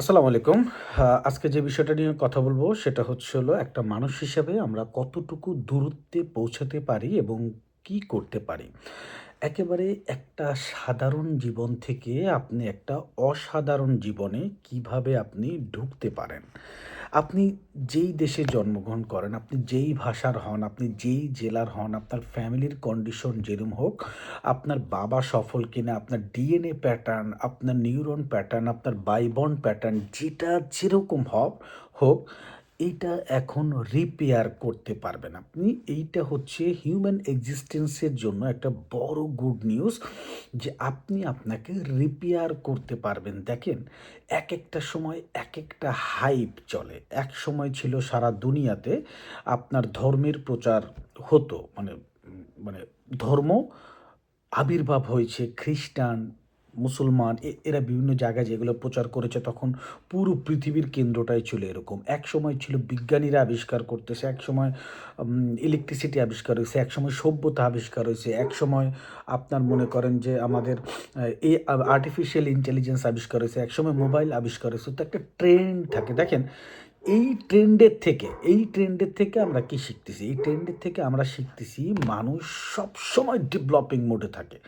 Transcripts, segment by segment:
আসসালামু আলাইকুম। আজকে যে বিষয়টা নিয়ে কথা বলবো সেটা হলো একটা মানুষ হিসেবে আমরা কতটুকু দূরত্বে পৌঁছাতে পারি এবং কি করতে পারি। একেবারে একটা সাধারণ জীবন থেকে আপনি একটা অসাধারণ জীবনে কিভাবে আপনি ঢুকতে পারেন। আপনি যেই দেশে জন্মগ্রহণ করেন, আপনি যেই ভাষার হন, আপনি যেই জেলার হন, আপনার ফ্যামিলির কন্ডিশন যেরম হোক, আপনার বাবা সফল কিনা, আপনার ডিএনএ প্যাটার্ন, আপনার নিউরন প্যাটার্ন, আপনার বাইবন্ড প্যাটার্ন যেটা যেরকম হোক, এইটা এখন রিপেয়ার করতে পারবেন আপনি। এইটা হচ্ছে হিউম্যান এক্সিস্টেন্সের জন্য একটা বড় গুড নিউজ যে আপনি আপনাকে রিপেয়ার করতে পারবেন। দেখেন, একেকটা সময় একেকটা হাইপ চলে। একসময় ছিল সারা দুনিয়াতে আপনার ধর্মের প্রচার হতো। মানে ধর্ম আবির্ভাব হয়েছে খ্রিস্টান, মুসলমান এরা বিভিন্ন জায়গায় যেগুলো প্রচার করেছে তখন পুরো পৃথিবীর কেন্দ্রটাই ছিল এরকম। একসময় ছিল বিজ্ঞানীরা আবিষ্কার করতেছে, একসময় ইলেকট্রিসিটি আবিষ্কার হইছে, একসময় সভ্যতা আবিষ্কার হইছে, একসময় আপনার মনে করেন যে আমাদের আর্টিফিশিয়াল ইন্টেলিজেন্স আবিষ্কার হইছে, একসময় মোবাইল আবিষ্কার হইছে। তো একটা ট্রেন্ড থাকে। দেখেন, এই ট্রেন্ডের থেকে আমরা কি শিখতেছি? এই ট্রেন্ডের থেকে আমরা শিখতেছি মানুষ সবসময় ডেভেলপিং মোডে থাকে।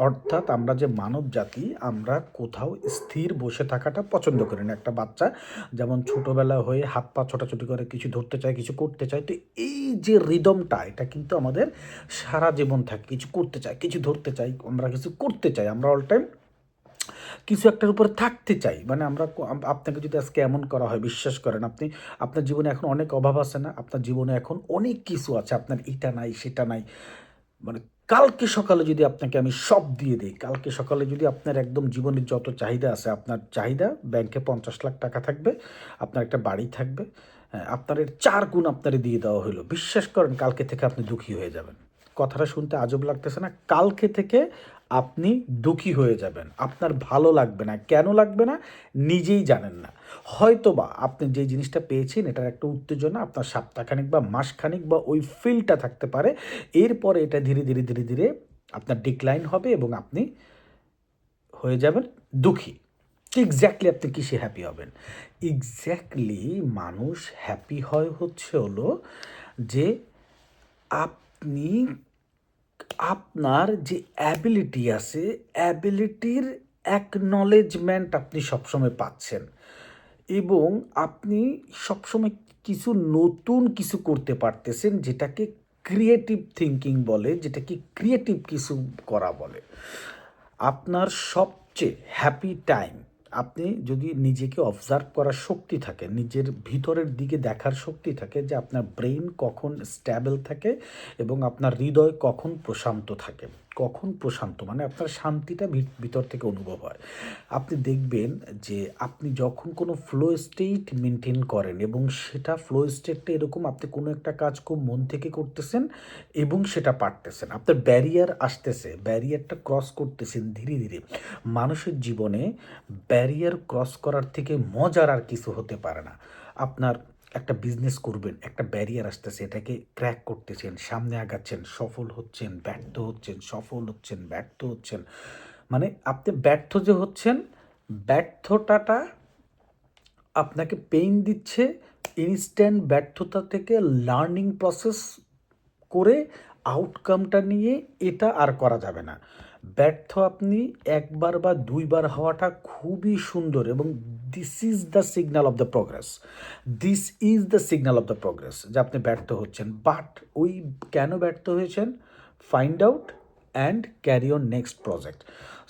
অর্থাৎ আমরা যে মানব জাতি, আমরা কোথাও স্থির বসে থাকাটা পছন্দ করি না। একটা বাচ্চা যেমন ছোটোবেলা হয়ে হাত পা ছোটাছুটি করে কিছু ধরতে চায়, কিছু করতে চায়। তো এই যে রিদমটা, এটা কিন্তু আমাদের সারা জীবন থাকে। কিছু করতে চাই, কিছু ধরতে চাই, আমরা কিছু করতে চাই। আমরা অল টাইম কিছু একটার উপরে থাকতে চাই। মানে আমরা আপনাকে যদি আজকে এমন করা হয়, বিশ্বাস করেন, আপনার জীবনে এখন অনেক অভাব আছে না? আপনার জীবনে এখন অনেক কিছু আছে। আপনার এটা নাই, সেটা নাই। মানে কালকে সকালে যদি আপনাকে আমি সব দিয়ে দেই, কালকে সকালে যদি আপনার একদম জীবনের যত চাহিদা আছে, আপনার চাহিদা ব্যাংকে ৫০ লাখ টাকা থাকবে, আপনার একটা বাড়ি থাকবে, হ্যাঁ, আপনার এর ৪ গুণ আপনারে দিয়ে দেওয়া হইলো। বিশ্বাস করেন কালকে থেকে আপনি দুঃখী হয়ে যাবেন। কথাটা শুনতে আজব লাগতেছে না? কালকে থেকে আপনি দুঃখী হয়ে যাবেন। আপনার ভালো লাগবে না। কেন লাগবে না? নিজেই জানেন না। হয়তোবা আপনি যে জিনিসটা পেয়েছেন এটার একটা উত্তেজনা আপনার সপ্তাহখানেক বা মাসখানেক বা ওই ফিলটা থাকতে পারে। এরপরে এটা ধীরে ধীরে আপনার ডিক্লাইন হবে এবং আপনি হয়ে যাবেন দুঃখী। এক্স্যাক্টলি আপনি কিসে হ্যাপি হবেন? এক্স্যাক্টলি মানুষ হ্যাপি হয় হলো যে আপনি আপনার যে অ্যাবিলিটি আছে, অ্যাবিলিটির অ্যাকনলেজমেন্ট আপনি সবসময় পাচ্ছেন এবং আপনি সবসময় কিছু নতুন কিছু করতে পারতেছেন, যেটাকে ক্রিয়েটিভ থিঙ্কিং বলে, যেটাকে ক্রিয়েটিভ কিছু করা বলে। আপনার সবচেয়ে হ্যাপি টাইম, আপনি যদি নিজেকে অবজার্ভ করার শক্তি থাকে, নিজের ভিতরের দিকে দেখার শক্তি থাকে যে আপনার ব্রেইন কখন স্ট্যাবল থাকে এবং আপনার হৃদয় কখন প্রশান্ত থাকে। কখন প্রশান্ত মানে আপনার শান্তিটা ভিতর থেকে অনুভব হয়। আপনি দেখবেন যে আপনি যখন কোনো ফ্লো স্টেট মেনটেন করেন এবং সেটা ফ্লো স্টেটটা এরকম, আপনি কোনো একটা কাজ খুব মন থেকে করতেছেন এবং সেটা পারতেছেন। আপনার ব্যারিয়ার আসতেছে, ব্যারিয়ারটা ক্রস করতেছেন ধীরে ধীরে। মানুষের জীবনে ব্যারিয়ার ক্রস করার থেকে মজার আর কিছু হতে পারে না। আপনার একটা বিজনেস করবেন, একটা ব্যারিয়ার আসতেছে, এটাকে ক্র্যাক করতেছেন, সামনে আগাচ্ছেন, সফল হচ্ছেন, ব্যর্থ হচ্ছেন, সফল হচ্ছেন, ব্যর্থ হচ্ছেন। মানে আপনি ব্যর্থ যে হচ্ছেন, ব্যর্থতাটা আপনাকে পেইন দিচ্ছে। ইনস্ট্যান্ট ব্যর্থতা থেকে লার্নিং প্রসেস করে আউটকামটা নিয়ে এটা আর করা যাবে না। ব্যর্থ আপনি একবার বা দুইবার হওয়াটা খুবই সুন্দর এবং this is the signal of the progress. This is the signal of the progress যে আপনি ব্যর্থ হচ্ছেন। বাট ওই কেন ব্যর্থ হয়েছেন, find out and carry on next project.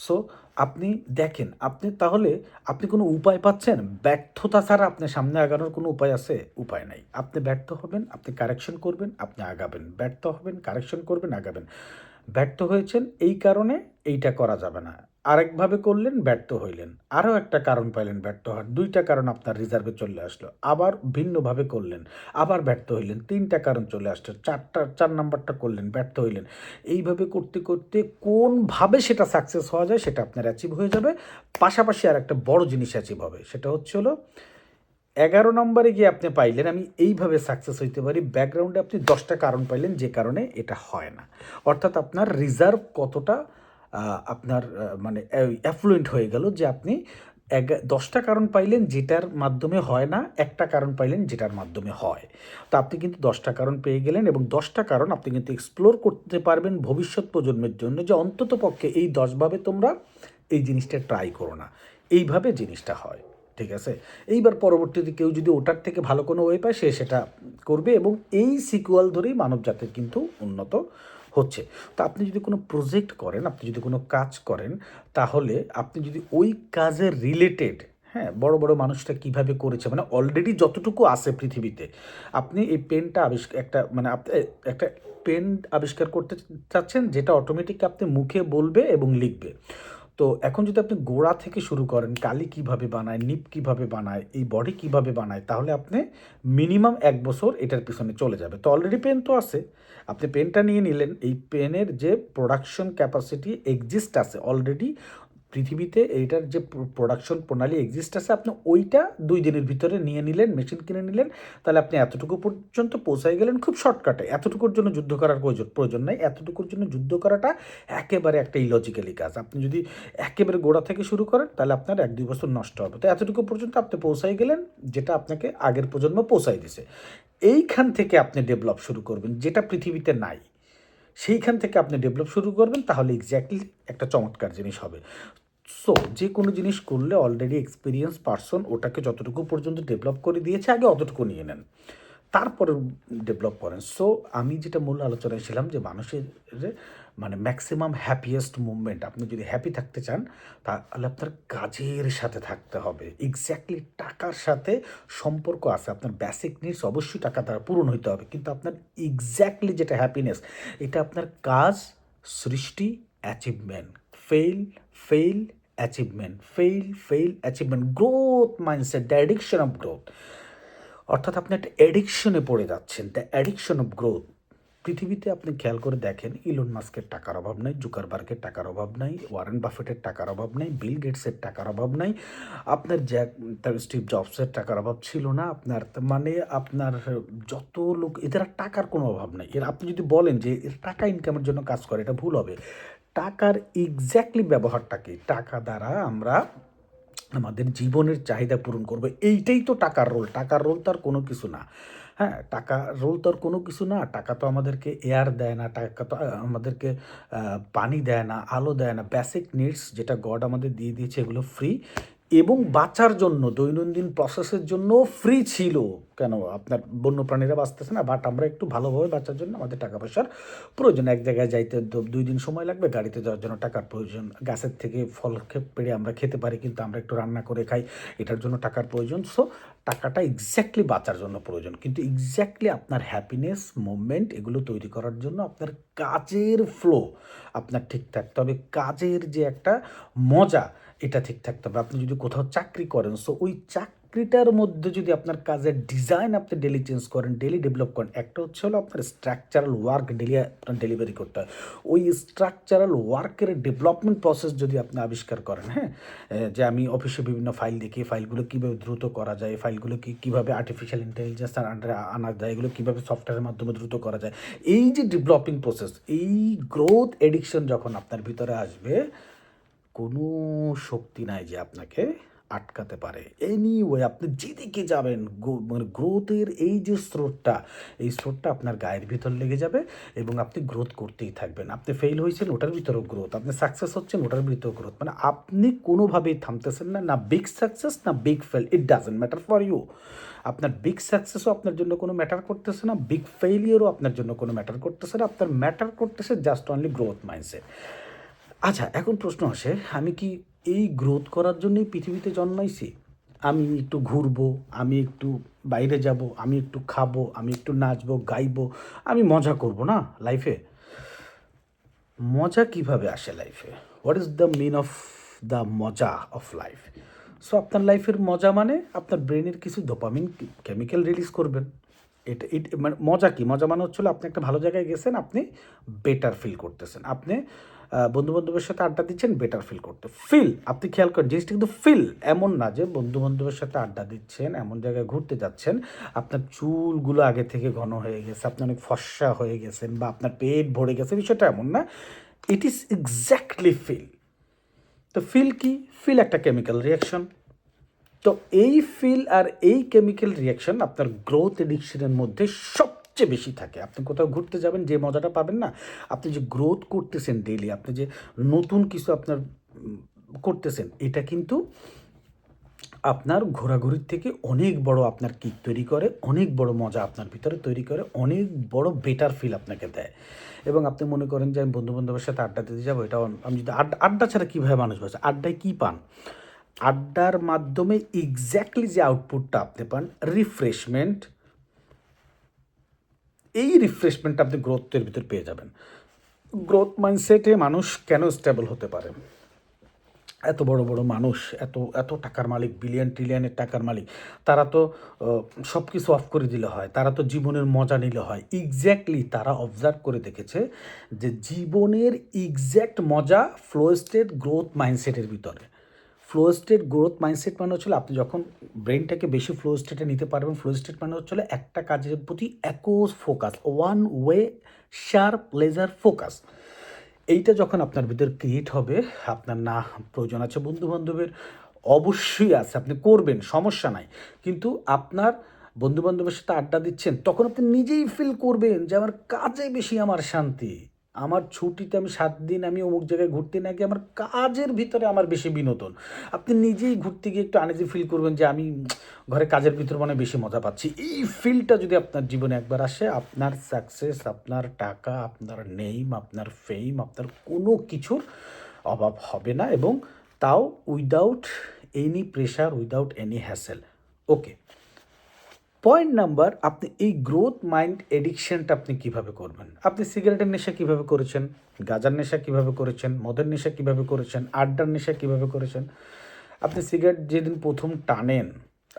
So আপনি দেখেন, আপনি তাহলে আপনি কোনো উপায় পাচ্ছেন? ব্যর্থতা ছাড়া আপনি সামনে আগানোর কোনো উপায় আছে? উপায় নাই। আপনি ব্যর্থ হবেন, আপনি কারেকশন করবেন, আপনি আগাবেন। ব্যর্থ হবেন, কারেকশন করবেন, আগাবেন। ব্যর্থ হয়েছেন এই কারণে, এইটা করা যাবে না। আরেকভাবে করলেন, ব্যর্থ হইলেন। আরও একটা কারণ পাইলেন ব্যর্থ হওয়ার। ২ টা কারণ আপনার রিজার্ভে চলে আসলো। আবার ভিন্নভাবে করলেন, আবার ব্যর্থ হইলেন। ৩ টা কারণ চলে আসলো। ৪ নাম্বারটা করলেন, ব্যর্থ হইলেন। এইভাবে করতে করতে কোনভাবে সেটা সাকসেস হওয়া যায় সেটা আপনার অ্যাচিভ হয়ে যাবে। পাশাপাশি আরেকটা বড় জিনিস অ্যাচিভ হবে। সেটা হলো ১১ নম্বরে গিয়ে আপনি পাইলেন আমি এইভাবে সাকসেস হইতে পারি। ব্যাকগ্রাউন্ডে আপনি ১০টা কারণ পাইলেন যে কারণে এটা হয় না। অর্থাৎ আপনার রিজার্ভ কতটা আপনার মানে অ্যাফ্লুয়েন্ট হয়ে গেল যে আপনি 10টা কারণ পাইলেন যেটার মাধ্যমে হয় না, একটা কারণ পাইলেন যেটার মাধ্যমে হয়। তো আপনি কিন্তু 10টা কারণ পেয়ে গেলেন এবং 10টা কারণ আপনি কিন্তু এক্সপ্লোর করতে পারবেন ভবিষ্যৎ প্রজন্মের জন্য, যে অন্তত পক্ষে এই 10ভাবে তোমরা এই জিনিসটা ট্রাই করো না, এইভাবে জিনিসটা হয়। ঠিক আছে, এইবার পরবর্তীতে কেউ যদি ওটার থেকে ভালো কোনো ওয়ে পায় সে সেটা করবে এবং এই সিকুয়াল ধরেই মানব জাতির কিন্তু উন্নত হচ্ছে। তো আপনি যদি কোনো প্রজেক্ট করেন, আপনি যদি কোনো কাজ করেন, তাহলে আপনি যদি ওই কাজের রিলেটেড, হ্যাঁ, বড় বড় মানুষটা কিভাবে করেছে, মানে অলরেডি যতটুকু আছে পৃথিবীতে, আপনি এই পেনটা একটা মানে আপনি একটা পেন আবিষ্কার করতে চাচ্ছেন যেটা অটোমেটিক আপনি মুখে বলবে এবং লিখবে। তো এখন যদি আপনি গোড়া থেকে শুরু করেন, কালি কিভাবে বানায়, নিপ কিভাবে বানায়, এই বডি কিভাবে বানায়, তাহলে আপনি মিনিমাম 1 বছর এটার পিছনে চলে যাবে। তো অলরেডি পেন তো আছে, আপনি পেনটা নিয়ে নিলেন, এই পেনের যে প্রোডাকশন ক্যাপাসিটি এক্সিস্ট আছে অলরেডি পৃথিবীতে, এইটার যে প্রোডাকশন প্রণালী এক্সিস্ট আছে, আপনি ওইটা 2 দিনের ভিতরে নিয়ে নিলেন, মেশিন কিনে নিলেন, তাহলে আপনি এতটুকু পর্যন্ত পৌঁছাই গেলেন খুব শর্টকাটে। এতটুকুর জন্য যুদ্ধ করার প্রয়োজন নাই, এতটুকুর জন্য যুদ্ধ করাটা একেবারে একটা ইলজিক্যালি কাজ। আপনি যদি একেবারে গোড়া থেকে শুরু করেন তাহলে আপনার 1-2 বছর নষ্ট হবে। তো এতটুকু পর্যন্ত আপনি পৌঁছাই গেলেন, যেটা আপনাকে আগের প্রজন্ম পৌঁছাই দিছে। এইখান থেকে আপনি ডেভেলপ শুরু করবেন, যেটা পৃথিবীতে নাই, সেইখান থেকে আপনি ডেভেলপ শুরু করবেন, তাহলে এক্স্যাক্টলি একটা চমৎকার জিনিস হবে। সো যে কোনো জিনিস করলে অলরেডি এক্সপিরিয়েন্স পারসন ওটাকে যতটুকু পর্যন্ত ডেভেলপ করে দিয়েছে আগে অতটুকু নিয়ে নেন, তারপরে ডেভেলপ করেন। সো আমি যেটা মূল আলোচনায় ছিলাম যে মানুষের মানে ম্যাক্সিমাম হ্যাপিয়েস্ট মুভমেন্ট, আপনি যদি হ্যাপি থাকতে চান তাহলে আপনার কাজের সাথে থাকতে হবে। এক্স্যাক্টলি টাকার সাথে সম্পর্ক আছে, আপনার বেসিক নিডস অবশ্যই টাকা দ্বারা পূরণ হইতে হবে, কিন্তু আপনার এক্স্যাক্টলি যেটা হ্যাপিনেস, এটা আপনার কাজ, সৃষ্টি, achievement, fail fail achievement, fail fail achievement, growth mindset, the addiction of growth. অর্থাৎ আপনি একটা অ্যাডিকশনে পড়ে যাচ্ছেন, দ্য অ্যাডিকশন অফ গ্রোথ। পৃথিবীতে আপনি খেয়াল করে দেখেন, ইলন মাস্কের টাকার অভাব নাই, জুকারবার্গের টাকার অভাব নাই, ওয়ারেন বাফেটের টাকার অভাব নাই, বিল গেটসের টাকার অভাব নাই, আপনার তার স্টিভ জবসের টাকার অভাব ছিল না, আপনার মানে আপনার যত লোক, এদের আর টাকার কোনো অভাব নাই। এর আপনি যদি বলেন যে এর টাকা ইনকামের জন্য কাজ করে, এটা ভুল হবে। টাকার এক্স্যাক্টলি ব্যবহারটা কি, টাকা দ্বারা আমরা আমাদের জীবনের চাহিদা পূরণ করবো, এইটাই তো টাকার রোল। টাকার রোল তো আর কোনো কিছু না। হ্যাঁ, টাকা রোল তো আর কোনো কিছু না। টাকা তো আমাদেরকে এয়ার দেয় না, টাকা তো আমাদেরকে পানি দেয় না, আলো দেয় না। বেসিক নিডস যেটা গড আমাদের দিয়ে দিয়েছে এগুলো ফ্রি, এবং বাঁচার জন্য দৈনন্দিন প্রসেসের জন্য ফ্রি ছিল। কেন, আপনার বন্যপ্রাণীরা বাঁচতেছে না, বাট আমরা একটু ভালোভাবে বাঁচার জন্য আমাদের টাকা পয়সার প্রয়োজন। এক জায়গায় যাইতে 2 দিন সময় লাগবে, গাড়িতে যাওয়ার জন্য টাকার প্রয়োজন। গাছের থেকে ফল পেড়ে আমরা খেতে পারি, কিন্তু আমরা একটু রান্না করে খাই, এটার জন্য টাকার প্রয়োজন। সো টাকাটা এক্স্যাক্টলি বাঁচার জন্য প্রয়োজন, কিন্তু এক্স্যাক্টলি আপনার হ্যাপিনেস মুভমেন্ট এগুলো তৈরি করার জন্য আপনার কাজের ফ্লো আপনার ঠিক থাকতে হবে, কাজের যে একটা মজা এটা ঠিক থাকতে হবে। আপনি যদি কোথাও চাকরি করেন, সো ওই চাকরিটার মধ্যে যদি আপনার কাজের ডিজাইন আপনি ডেলি চেঞ্জ করেন, ডেলি ডেভেলপ করেন, একটা হচ্ছে হলো আপনার স্ট্রাকচারাল ওয়ার্ক ডেলি আপনার ডেলিভারি করতে হয়। ওই স্ট্রাকচারাল ওয়ার্কের ডেভেলপমেন্ট প্রসেস যদি আপনি আবিষ্কার করেন, হ্যাঁ, যে আমি অফিসে বিভিন্ন ফাইল দেখি, ফাইলগুলো কীভাবে দ্রুত করা যায়, ফাইলগুলো কীভাবে আর্টিফিশিয়াল ইন্টেলিজেন্স আন্ডারে আনা যায়, এগুলো কীভাবে সফটওয়্যারের মাধ্যমে দ্রুত করা যায়, এই যে ডেভেলপিং প্রসেস, এই গ্রোথ এডিকশন যখন আপনার ভিতরে আসবে, কোনো শক্তি নাই যে আপনাকে আটকাতে পারে। এনিওয়ে আপনি যেদিকে যাবেন, মানে গ্রোথের এই যে স্রোতটা, এই স্রোতটা আপনার গায়ের ভিতর লেগে যাবে এবং আপনি গ্রোথ করতেই থাকবেন। আপনি ফেল হয়েছেন, ওটার ভিতরেও গ্রোথ, আপনি সাকসেস হচ্ছেন, ওটার ভিতরেও গ্রোথ। মানে আপনি কোনোভাবেই থামতেছেন না, না বিগ সাকসেস না big fail, it doesn't matter for you. আপনার বিগ সাকসেসও আপনার জন্য কোনো ম্যাটার করতেছে না, বিগ ফেইলিয়ারও আপনার জন্য কোনো ম্যাটার করতেছে না। আপনার ম্যাটার করতেছে জাস্ট অনলি গ্রোথ মাইন্ডসেট। আচ্ছা, এখন প্রশ্ন আসে, আমি কি এই গ্রোথ করার জন্যই পৃথিবীতে জন্মাইছি? আমি একটু ঘুরবো, আমি একটু বাইরে যাব, আমি একটু খাবো, আমি একটু নাচবো, গাইবো, আমি মজা করব না লাইফে? মজা কিভাবে আসে লাইফে? What is the mean of the মজা অফ লাইফ? সো আপনার লাইফের মজা মানে আপনার ব্রেনের কিছু ডোপামিন কেমিক্যাল রিলিজ করবেন। মানে মজা কি, মজা মানে হচ্ছিল আপনি একটা ভালো জায়গায় গেছেন, আপনি বেটার ফিল করতেছেন, আপনি বন্ধু বান্ধবের সাথে আড্ডা দিচ্ছেন, বেটার ফিল করতে ফিল। আপনি খেয়াল করেন জিনিসটা কিন্তু ফিল, এমন না যে বন্ধু বান্ধবের সাথে আড্ডা দিচ্ছেন, এমন জায়গায় ঘুরতে যাচ্ছেন, আপনার চুলগুলো আগে থেকে ঘন হয়ে গেছে, আপনি অনেক ফর্সা হয়ে গেছেন, বা আপনার পেট ভরে গেছে, বিষয়টা এমন না। It is exactly feel. তো ফিল কি? ফিল একটা কেমিক্যাল রিয়াকশন। তো এই ফিল আর এই কেমিক্যাল রিয়াকশন আপনার গ্রোথ এডিকশনের মধ্যে সবচেয়ে বেশি থাকে। আপনি কোথাও ঘুরতে যাবেন, যে মজাটা পাবেন না, আপনি যে গ্রোথ করতেছেন ডেইলি, আপনি যে নতুন কিছু আপনার করতেছেন, এটা কিন্তু আপনার ঘোরাঘুরির থেকে অনেক বড় আপনার কিক তৈরি করে, অনেক বড় মজা আপনার ভিতরে তৈরি করে, অনেক বড় বেটার ফিল আপনাকে দেয়। এবং আপনি মনে করেন যে আমি বন্ধুবান্ধবের সাথে আড্ডা দিতে যাবো, এটা আমি যদি আড্ডা ছাড়া কীভাবে মানুষ বাঁচে, আড্ডায় কী পান? আড্ডার মাধ্যমে এক্স্যাক্টলি যে আউটপুটটা আপনি পান, রিফ্রেশমেন্ট, এই রিফ্রেশমেন্টটা আপনি গ্রোথের ভিতর পেয়ে যাবেন। গ্রোথ মাইন্ডসেটে মানুষ কেন স্টেবল হতে পারে? এত বড় বড় মানুষ, এত এত টাকার মালিক, বিলিয়ন ট্রিলিয়নের টাকার মালিক, তারা তো সব কিছু অফ করে দিলে হয়, তারা তো জীবনের মজা নিলে হয়। এক্স্যাক্টলি তারা অবজার্ভ করে দেখেছে যে জীবনের এক্স্যাক্ট মজা ফ্লো স্টেট গ্রোথ মাইন্ডসেটের ভিতরে। ফ্লো স্টেট গ্রোথ মাইন্ডসেট মানে হচ্ছিল আপনি যখন ব্রেনটাকে বেশি ফ্লো স্টেটে নিতে পারবেন। ফ্লো স্টেট মানে হচ্ছিল একটা কাজের প্রতি echoes focus, one way sharp laser focus. এইটা যখন আপনার ভিতর ক্রিয়েট হবে, আপনার না প্রয়োজন আছে বন্ধুবান্ধবের, অবশ্যই আছে, আপনি করবেন, সমস্যা নাই। কিন্তু আপনার বন্ধুবান্ধবের সাথে আড্ডা দিচ্ছেন, তখন আপনি নিজেই ফিল করবেন যে আমার কাজে বেশি আমার শান্তি, আমার ছুটিতে আমি 7 দিন আমি অমুক জায়গায় ঘুরতে না গিয়ে আমার কাজের ভিতরে আমার বেশি বিনোদন। আপনি নিজেই ঘুরতে গিয়ে একটু আনইজি ফিল করবেন যে আমি ঘরে কাজের ভিতরে মানে বেশি মজা পাচ্ছি। এই ফিলটা যদি আপনার জীবনে একবার আসে, আপনার সাকসেস, আপনার টাকা, আপনার নেম, আপনার ফেম, আপনার কোনো কিছুর অভাব হবে না, এবং তাও without any pressure, without any hassle. ওকে, পয়েন্ট নাম্বার, আপনি এই গ্রোথ মাইন্ড এডিকশনটা আপনি কীভাবে করবেন? আপনি সিগারেটের নেশা কীভাবে করেছেন, গাঁজার নেশা কীভাবে করেছেন, মদের নেশা কীভাবে করেছেন, আড্ডার নেশা কীভাবে করেছেন? আপনি সিগারেট যেদিন প্রথম টানেন,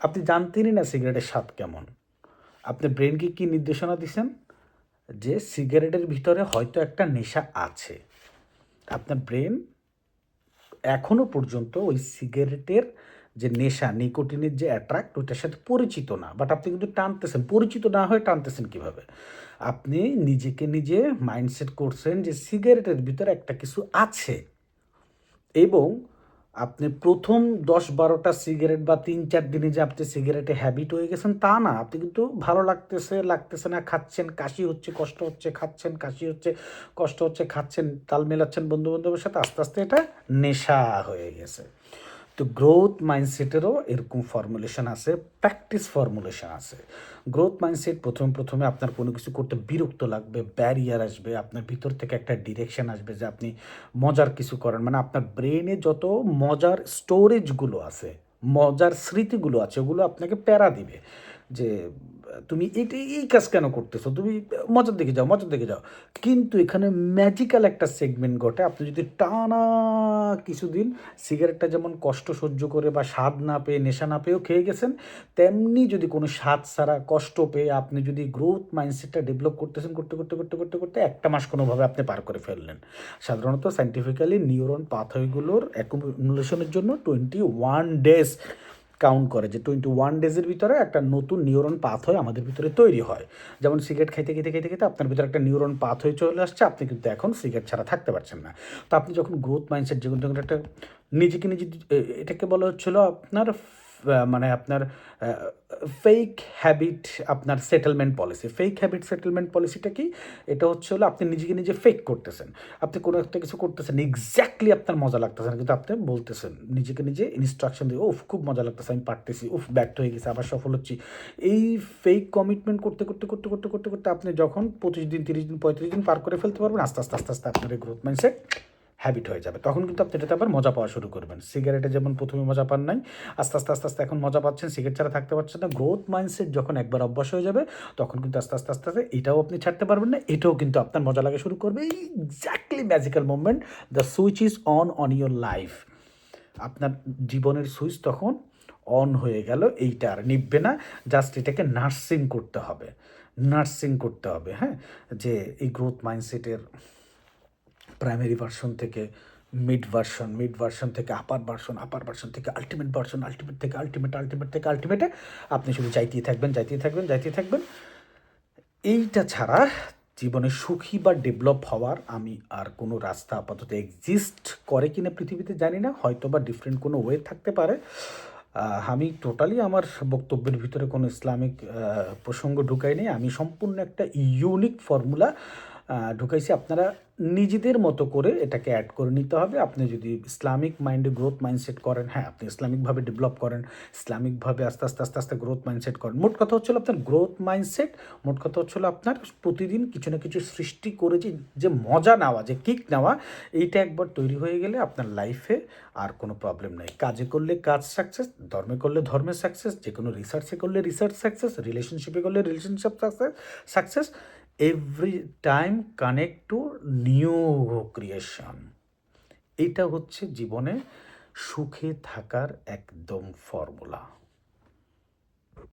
আপনি জানতেনই না সিগারেটের স্বাদ কেমন। আপনি ব্রেনকে কী নির্দেশনা দিছেন? যে সিগারেটের ভিতরে হয়তো একটা নেশা আছে। আপনার ব্রেন এখনও পর্যন্ত ওই সিগারেটের যে নেশা, নিকোটিনের যে অ্যাট্রাক্ট, ওইটার সাথে পরিচিত না, বাট আপনি কিন্তু টানতেছেন। পরিচিত না হয়ে টানতেছেন কীভাবে? আপনি নিজেকে নিজে মাইন্ডসেট করছেন যে সিগারেটের ভিতরে একটা কিছু আছে, এবং আপনি প্রথম 10-12টা সিগারেট বা 3-4 দিনে যে আপনি সিগারেটে হ্যাবিট হয়ে গেছেন তা না। আপনি কিন্তু ভালো লাগতেছে না, খাচ্ছেন, কাশি হচ্ছে, কষ্ট হচ্ছে, খাচ্ছেন, কাশি হচ্ছে, কষ্ট হচ্ছে, খাচ্ছেন, তাল মেলাচ্ছেন বন্ধু-বান্ধবের সাথে, আস্তে আস্তে এটা নেশা হয়ে গেছে। তো গ্রোথ মাইন্ডসেটেরও এরকম ফর্মুলেশন আছে, প্র্যাকটিস ফর্মুলেশন আছে। গ্রোথ মাইন্ডসেট প্রথমে আপনার কোনো কিছু করতে বিরক্ত লাগবে, ব্যারিয়ার আসবে, আপনার ভিতর থেকে একটা ডিরেকশন আসবে যে আপনি মজার কিছু করেন, মানে আপনার ব্রেনে যত মজার স্টোরেজগুলো আছে, মজার স্মৃতিগুলো আছে, ওগুলো আপনাকে প্যারা দিবে যে তুমি এই কাজ কেন করতেছো, তুমি মজার দিকে যাও, মজার দিকে যাও। কিন্তু এখানে ম্যাজিক্যাল একটা সেগমেন্ট ঘটে। আপনি যদি টানা কিছুদিন সিগারেটটা যেমন কষ্ট সহ্য করে বা স্বাদ না পেয়ে, নেশা না পেয়েও খেয়ে গেছেন, তেমনি যদি কোনো স্বাদ ছাড়া কষ্ট পেয়ে আপনি যদি গ্রোথ মাইন্ডসেটটা ডেভেলপ করতেছেন, করতে 1 মাস কোনোভাবে আপনি পার করে ফেললেন। সাধারণত সায়েন্টিফিক্যালি নিউরন পাথওয়েগুলোর অ্যাকুমুলেশনের জন্য 21 ডেজ কাউন্ট করে, যে 21 ডেজের ভিতরে একটা নতুন নিউরন পাথওয়ে আমাদের ভিতরে তৈরি হয়। যেমন সিগারেট খাইতে আপনার ভিতরে একটা নিউরন পাথওয়ে চলে আসছে, আপনি কিন্তু এখন সিগারেট ছাড়া থাকতে পারছেন না। তো আপনি যখন গ্রোথ মাইন্ডসেট, যখন একটা নিজেকে নিজে, এটাকে বলা হচ্ছিল আপনার মানে আপনার ফেক হ্যাবিট, আপনার settlement policy. Fake habit settlement পলিসিটা কি? এটা হচ্ছে হলো আপনি নিজেকে নিজে ফেক করতেছেন। আপনি কোনো একটা কিছু করতেছেন, এক্স্যাক্টলি আপনার মজা লাগতেছে না, কিন্তু আপনি বলতেছেন নিজেকে নিজে ইনস্ট্রাকশন দিয়ে, উফ খুব মজা লাগতেছে, আমি পারতেছি, উফ ব্যর্থ হয়ে গেছে, আবার সফল হচ্ছি। এই ফেক কমিটমেন্ট করতে আপনি যখন 25 দিন, 30 দিন, 35 দিন পার করে ফেলতে পারবেন, আস্তে আস্তে আপনার এই গ্রোথ মাইন্ডসেট হ্যাবিট হয়ে যাবে। তখন কিন্তু আপনি এটাতে আবার মজা পাওয়া শুরু করবেন। সিগারেটে যেমন প্রথমে মজা পান নাই, আস্তে এখন মজা পাচ্ছেন, সিগারেট ছাড়া থাকতে পারছেন না। গ্রোথ মাইন্ডসেট যখন একবার অভ্যাস হয়ে যাবে, তখন কিন্তু আস্তে এটাও আপনি ছাড়তে পারবেন না, এটাও কিন্তু আপনার মজা লাগা শুরু করবে। এই exactly magical moment, the switch is on your life. আপনার জীবনের সুইচ তখন অন হয়ে গেল, এইটা আর নিভবে না। জাস্ট এটাকে নার্সিং করতে হবে, হ্যাঁ, যে এই গ্রোথ মাইন্ডসেটের প্রাইমারি ভার্সন থেকে মিড ভার্সন থেকে আপার ভার্সন থেকে আলটিমেট ভার্সন, আলটিমেট থেকে আলটিমেটে আপনি শুধু যাইতেই থাকবেন। এইটা ছাড়া জীবনে সুখী বা ডেভেলপ হওয়ার আমি আর কোনো রাস্তা আপাতত এক্সিস্ট করে কিনা পৃথিবীতে জানি না, হয়তো বা ডিফারেন্ট কোনো ওয়ে থাকতে পারে। আমি টোটালি আমার বক্তব্যের ভিতরে কোনো ইসলামিক প্রসঙ্গ ঢুকাই নেই। আমি সম্পূর্ণ একটা ইউনিক ফর্মুলা ঢুকাইছি। আপনারা নিজেদের মতো করে এটাকে অ্যাড করে নিতে হবে। আপনি যদি ইসলামিক মাইন্ডে গ্রোথ মাইন্ডসেট করেন, হ্যাঁ, আপনি ইসলামিকভাবে ডেভেলপ করেন, ইসলামিকভাবে আস্তে, আস্তে, আস্তে, আস্তে গ্রোথ মাইন্ডসেট করেন। মোট কথা হচ্ছে হলো আপনার গ্রোথ মাইন্ডসেট, মোট কথা হচ্ছে হলো আপনার প্রতিদিন কিছু না কিছু সৃষ্টি করে যে মজা নেওয়া, যে কিক নেওয়া, এইটা একবার তৈরি হয়ে গেলে আপনার লাইফে আর কোনো প্রবলেম নেই। কাজে করলে কাজ সাকসেস, ধর্মে করলে ধর্মের সাকসেস, যে কোনো রিসার্চে করলে রিসার্চ সাকসেস, রিলেশনশিপে করলে relationship success, every time connect to new creation. এটা হচ্ছে জীবনে সুখে থাকার একদম ফর্মুলা।